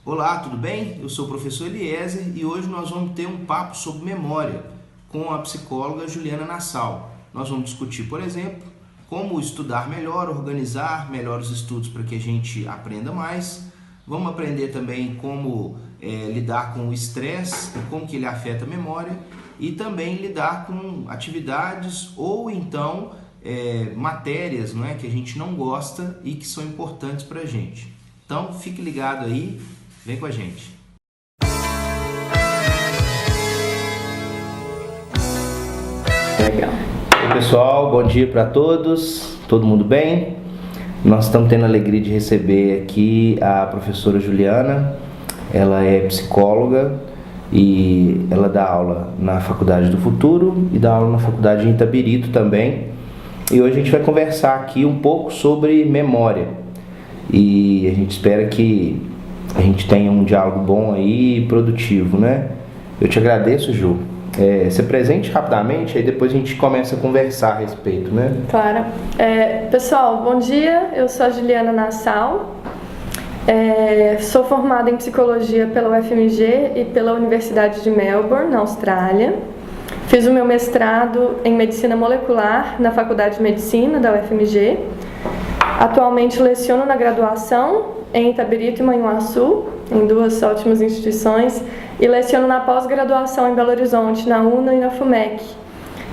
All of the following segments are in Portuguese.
Olá, tudo bem? Eu sou o professor Eliezer e hoje nós vamos ter um papo sobre memória com a psicóloga Juliana Nassau. Nós vamos discutir, por exemplo, como estudar melhor, organizar melhor os estudos para que a gente aprenda mais. Vamos aprender também como lidar com o estresse, como que ele afeta a memória e também lidar com atividades ou então matérias, não é, que a gente não gosta e que são importantes para a gente. Então, fique ligado aí. Vem com a gente. Legal. Oi, pessoal, bom dia para todos. Todo mundo bem? Nós estamos tendo a alegria de receber aqui a professora Juliana. Ela é psicóloga e ela dá aula na Faculdade do Futuro e dá aula na Faculdade de Itabirito também. E hoje a gente vai conversar aqui um pouco sobre memória. E a gente espera que a gente tenha um diálogo bom aí e produtivo, né? Eu te agradeço, Ju. Se apresente rapidamente, aí depois a gente começa a conversar a respeito, né? Claro. Pessoal, bom dia. Eu sou a Juliana Nassau. Sou formada em Psicologia pela UFMG e pela Universidade de Melbourne, na Austrália. Fiz o meu mestrado em Medicina Molecular na Faculdade de Medicina da UFMG. Atualmente leciono na graduação em Itabirito e Manhuaçu, em duas ótimas instituições, e leciono na pós-graduação em Belo Horizonte, na UNA e na FUMEC.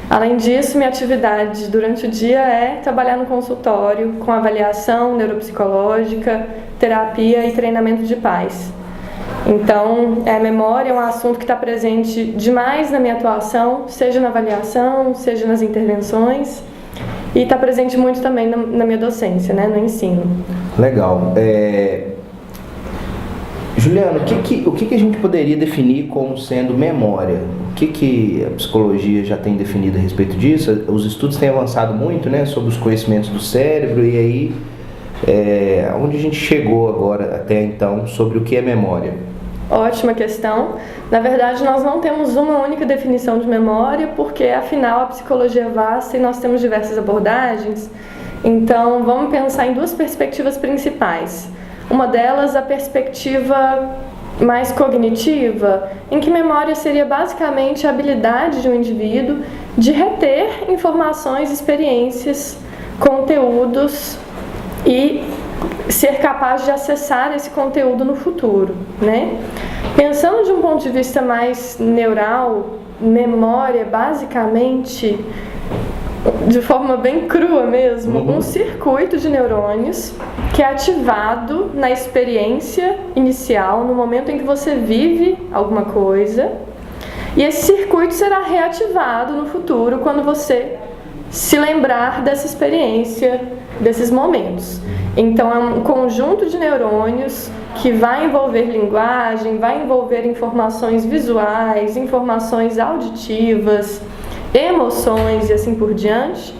Além disso, minha atividade durante o dia é trabalhar no consultório com avaliação neuropsicológica, terapia e treinamento de pais. Então, a memória é um assunto que está presente demais na minha atuação, seja na avaliação, seja nas intervenções, e está presente muito também na minha docência, né, no ensino. Legal. Juliana, o que a gente poderia definir como sendo memória? O que a psicologia já tem definido a respeito disso? Os estudos têm avançado muito, né, sobre os conhecimentos do cérebro, e aí onde a gente chegou agora até então sobre o que é memória? Ótima questão. Na verdade, nós não temos uma única definição de memória, porque afinal a psicologia é vasta e nós temos diversas abordagens. Então, vamos pensar em duas perspectivas principais. Uma delas, a perspectiva mais cognitiva, em que memória seria basicamente a habilidade de um indivíduo de reter informações, experiências, conteúdos e ser capaz de acessar esse conteúdo no futuro, né? Pensando de um ponto de vista mais neural, memória basicamente, de forma bem crua mesmo, um circuito de neurônios que é ativado na experiência inicial, no momento em que você vive alguma coisa, e esse circuito será reativado no futuro quando você se lembrar dessa experiência, desses momentos. Então é um conjunto de neurônios que vai envolver linguagem, vai envolver informações visuais, informações auditivas, emoções e assim por diante,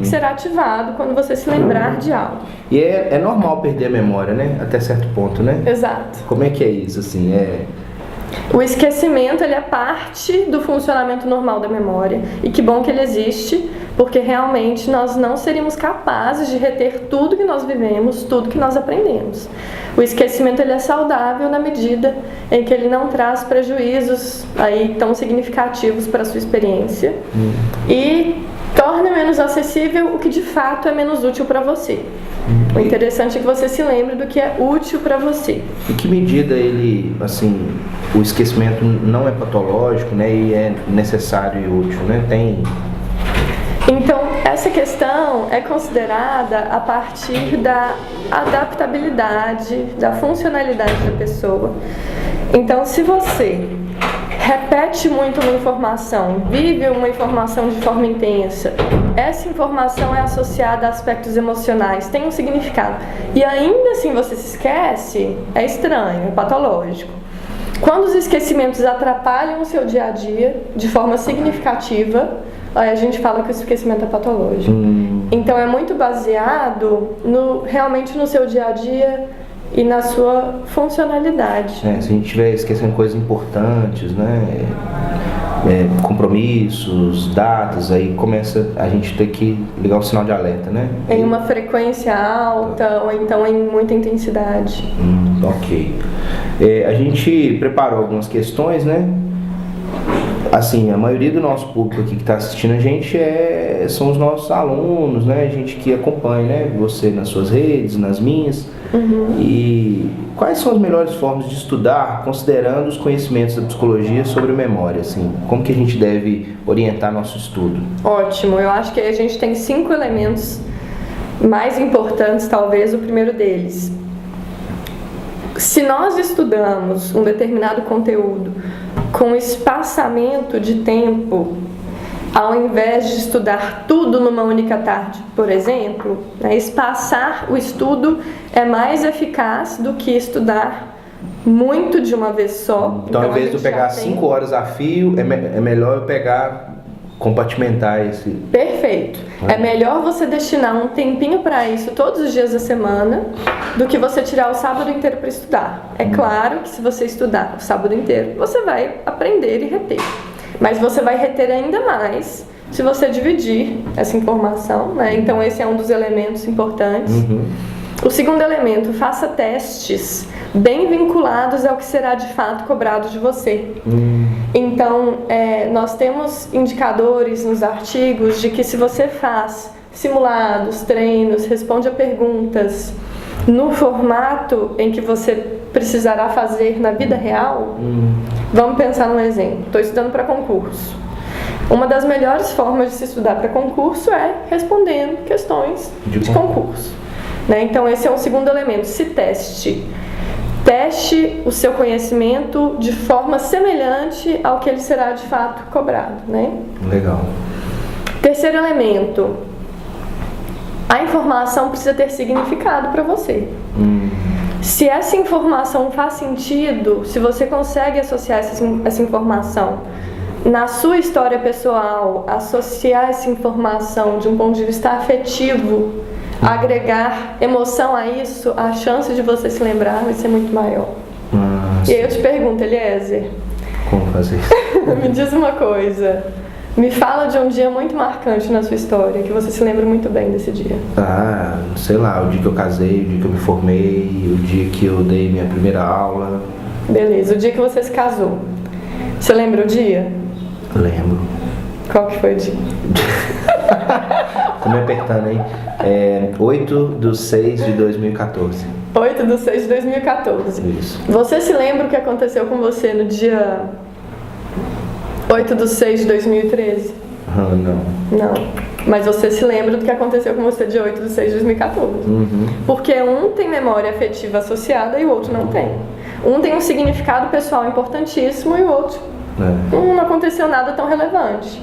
que será ativado quando você se lembrar de algo. E é normal perder a memória, né? Até certo ponto, né? Exato. Como é que é isso, assim? O esquecimento, ele é parte do funcionamento normal da memória, e que bom que ele existe, porque realmente nós não seríamos capazes de reter tudo que nós vivemos, tudo que nós aprendemos. O esquecimento, ele é saudável na medida em que ele não traz prejuízos aí tão significativos para a sua experiência e torna menos acessível o que de fato é menos útil para você. O interessante é que você se lembre do que é útil para você. Em que medida o esquecimento não é patológico, né, e é necessário e útil, né? Então, essa questão é considerada a partir da adaptabilidade, da funcionalidade da pessoa. Então, se você repete muito uma informação, vive uma informação de forma intensa, essa informação é associada a aspectos emocionais, tem um significado, e ainda assim você se esquece, é estranho, é patológico. Quando os esquecimentos atrapalham o seu dia a dia de forma significativa, aí a gente fala que o esquecimento é patológico. Então é muito baseado realmente no seu dia a dia e na sua funcionalidade. Se a gente estiver esquecendo coisas importantes, né? compromissos, datas, aí começa a gente ter que ligar o sinal de alerta, né? Em uma frequência alta ou então em muita intensidade. Ok. A gente preparou algumas questões, né? Assim, a maioria do nosso público aqui que está assistindo a gente são os nossos alunos, né? A gente que acompanha, né? Você nas suas redes, nas minhas. E quais são as melhores formas de estudar, considerando os conhecimentos da psicologia sobre memória? Assim, como que a gente deve orientar nosso estudo? Ótimo, eu acho que a gente tem 5 elementos mais importantes, talvez o primeiro deles. Se nós estudamos um determinado conteúdo com espaçamento de tempo, ao invés de estudar tudo numa única tarde, por exemplo, espaçar o estudo é mais eficaz do que estudar muito de uma vez só. Então, ao invés de eu pegar 5 horas a fio, é melhor eu compartimentar esse... Perfeito. É melhor você destinar um tempinho para isso todos os dias da semana do que você tirar o sábado inteiro para estudar. É claro que se você estudar o sábado inteiro, você vai aprender e reter. Mas você vai reter ainda mais se você dividir essa informação, né? Então esse é um dos elementos importantes. O segundo elemento, faça testes bem vinculados ao que será de fato cobrado de você. Então, nós temos indicadores nos artigos de que se você faz simulados, treinos, responde a perguntas no formato em que você precisará fazer na vida real, vamos pensar num exemplo. Estou estudando para concurso. Uma das melhores formas de se estudar para concurso é respondendo questões de concurso. Né? Então esse é um segundo elemento, se teste. Teste o seu conhecimento de forma semelhante ao que ele será de fato cobrado. Né? Legal. Terceiro elemento, a informação precisa ter significado para você. Se essa informação faz sentido, se você consegue associar essa informação na sua história pessoal, associar essa informação de um ponto de vista afetivo, agregar emoção a isso, a chance de você se lembrar vai ser muito maior. E aí eu te pergunto, Eliezer, como fazer isso? Me diz uma coisa, me fala de um dia muito marcante na sua história, que você se lembra muito bem desse dia. Sei lá, o dia que eu casei, o dia que eu me formei, o dia que eu dei minha primeira aula. Beleza, o dia que você se casou. Você lembra o dia? Lembro. Qual que foi o dia? Tô me apertando, hein? 8/6/2014. 8/6/2014. Isso. Você se lembra o que aconteceu com você no dia 8/6/2013? Não. Não. Mas você se lembra do que aconteceu com você dia 8/6/2014. Porque um tem memória afetiva associada e o outro não tem. Um tem um significado pessoal importantíssimo e o outro não aconteceu nada tão relevante.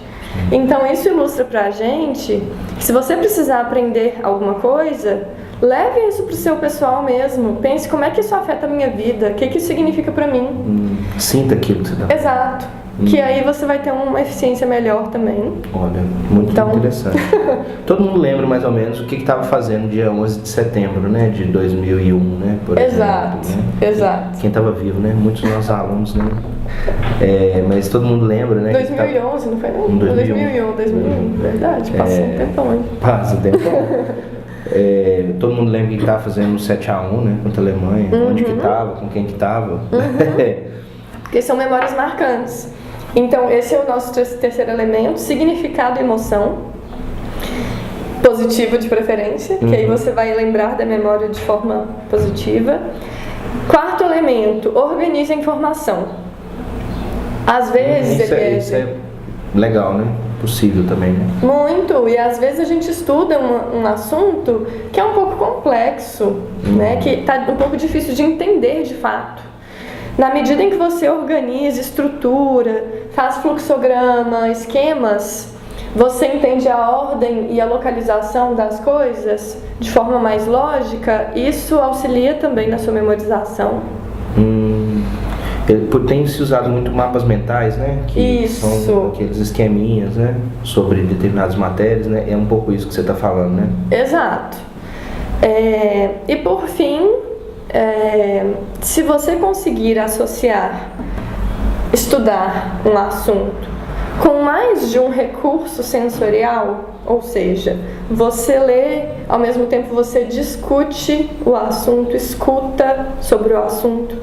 Então isso ilustra pra gente que se você precisar aprender alguma coisa, leve isso pro seu pessoal mesmo. Pense como é que isso afeta a minha vida, o que isso significa pra mim. Sinta aquilo que você dá. Exato. Que aí você vai ter uma eficiência melhor também. Olha, muito interessante. Todo mundo lembra mais ou menos o que estava fazendo dia 11 de setembro, né, de 2001, né, por Exato, exemplo. Né? Exato. Quem estava vivo, né, muitos dos nossos alunos, né, mas todo mundo lembra, né. 2011, não foi não? 2001, verdade, passou um tempão, hein? Passa um tempão. Todo mundo lembra que estava fazendo o 7-1, né, contra a Alemanha, onde que estava, com quem que estava. Porque são memórias marcantes. Então, esse é o nosso terceiro elemento, significado e emoção. Positivo de preferência, que aí você vai lembrar da memória de forma positiva. Quarto elemento, organize a informação. Às vezes... Isso é legal, né? Possível também, né? Muito, e às vezes a gente estuda um assunto que é um pouco complexo, né? Que está um pouco difícil de entender de fato. Na medida em que você organiza, estrutura, faz fluxograma, esquemas, você entende a ordem e a localização das coisas de forma mais lógica, isso auxilia também na sua memorização. Tem se usado muito mapas mentais, né? Que são aqueles esqueminhas, né? Sobre determinadas matérias, né? É um pouco isso que você está falando, né? Exato. E por fim... se você conseguir associar, estudar um assunto com mais de um recurso sensorial, ou seja, você lê, ao mesmo tempo você discute o assunto, escuta sobre o assunto,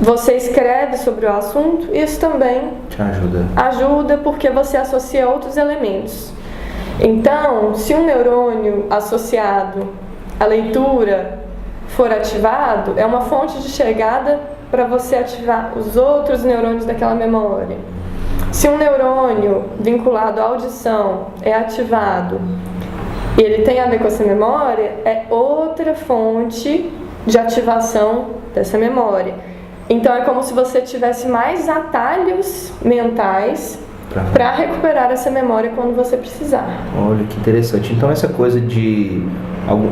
você escreve sobre o assunto, isso também Te ajuda. ajuda porque você associa outros elementos. Então, se um neurônio associado à leitura for ativado, é uma fonte de chegada para você ativar os outros neurônios daquela memória. Se um neurônio vinculado à audição é ativado e ele tem a ver com essa memória, é outra fonte de ativação dessa memória. Então é como se você tivesse mais atalhos mentais para recuperar essa memória quando você precisar. Olha que interessante. Então essa coisa de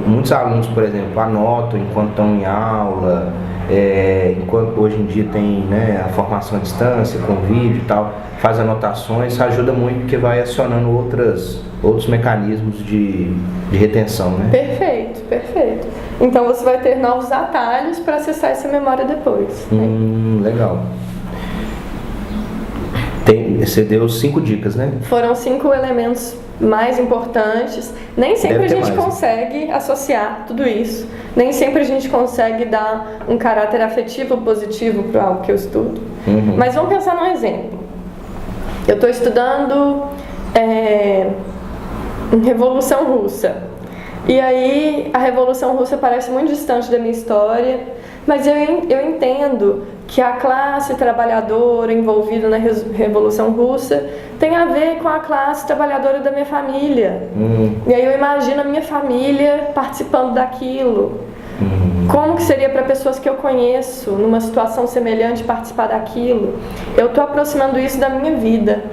muitos alunos, por exemplo, anotam enquanto estão em aula, enquanto hoje em dia tem, né, a formação à distância com vídeo e tal, faz anotações, isso ajuda muito porque vai acionando outros mecanismos de retenção, né? Perfeito, perfeito. Então você vai ter novos atalhos para acessar essa memória depois. Legal. Você deu 5 dicas, né? Foram 5 elementos mais importantes. Nem sempre a gente consegue associar tudo isso. Nem sempre a gente consegue dar um caráter afetivo positivo para algo que eu estudo. Mas vamos pensar num exemplo. Eu estou estudando Revolução Russa. E aí a Revolução Russa parece muito distante da minha história, mas eu entendo que a classe trabalhadora envolvida na Revolução Russa tem a ver com a classe trabalhadora da minha família. E aí eu imagino a minha família participando daquilo. Como que seria para pessoas que eu conheço, numa situação semelhante, participar daquilo? Eu estou aproximando isso da minha vida.